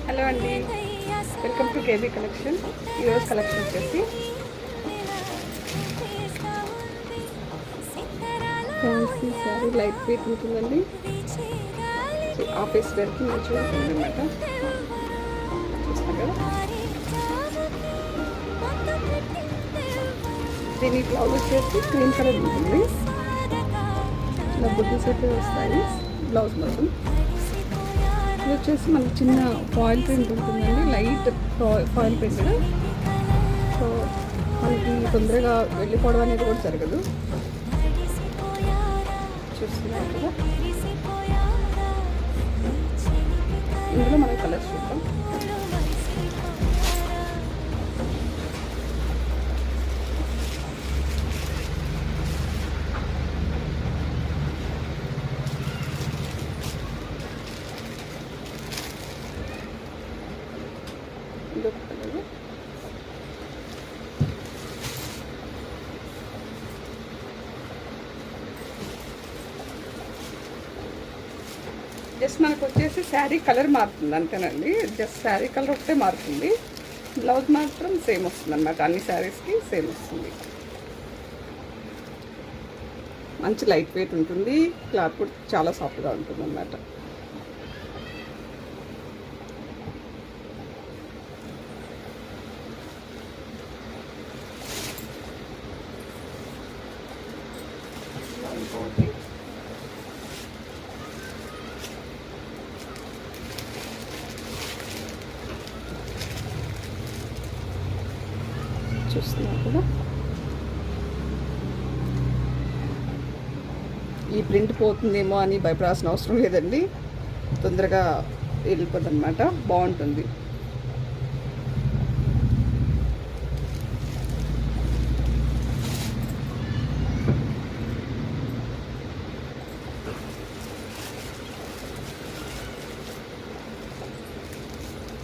Hello అండి, welcome to KB collection. ఈరోజు collection వచ్చేసి ఫ్యాన్సీ శారీ లైట్ వెయిట్ ఉంటుందండి. ఆఫీస్ వేర్కి మంచిగా ఉంటుంది అన్నమాట. చూస్తాం కదా, దీని బ్లౌజ్ వచ్చేసి క్రీమ్ కలర్ ఉంటుంది. ఇలా బుడ్డీస్ అయితే వస్తాయి బ్లౌజ్ మొత్తం. ఇది వచ్చేసి మనకి చిన్న ఫాయిల్ ప్రింట్ ఉంటుందండి, లైట్ ఫాయిల్ ప్రింట్. సో మనకి తొందరగా వెళ్ళిపోవడం అనేది కూడా జరగదు. చూస్తున్నారు కదా, ఇందులో మనం కలర్స్ చూద్దాం. ఇదొక కలర్, జస్ట్ మనకు వచ్చేసి శారీ కలర్ మారుతుంది అంతేనండి. జస్ట్ శారీ కలర్ ఒకటే మారుతుంది, బ్లౌజ్ మాత్రం సేమ్ వస్తుంది అన్నమాట. అన్ని శారీస్కి సేమ్ వస్తుంది. మంచి లైట్ వెయిట్ ఉంటుంది, క్లాత్ కూడా చాలా సాఫ్ట్గా ఉంటుంది అన్నమాట. చూస్తున్నారు కదా, ఈ ప్రింట్ పోతుందేమో అని భయపడాల్సిన అవసరం లేదండి. తొందరగా వెళ్ళిపోతుంది అన్నమాట, బాగుంటుంది.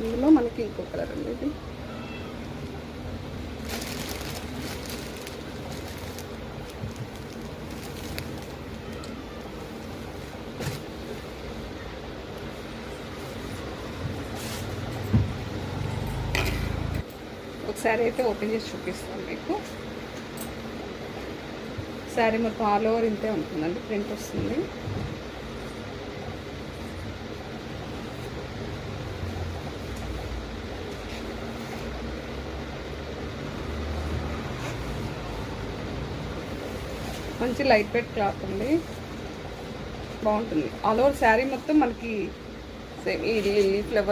ఇందులో మనకి ఇంకో కలర్ అండి, ఇది ఒకసారి అయితే ఓపెన్ చేసి చూపిస్తాను మీకు. శారీ మొత్తం ఆల్ ఓవర్ ఇంతే ఉంటుందండి, ప్రింట్ వస్తుంది. మంచి లైట్ వెయిట్ క్లాత్ ఉంది, బాగుంటుంది. ఆల్ ఓవర్ శారీ మొత్తం మనకి సేమ్ ఈ ఫ్లవర్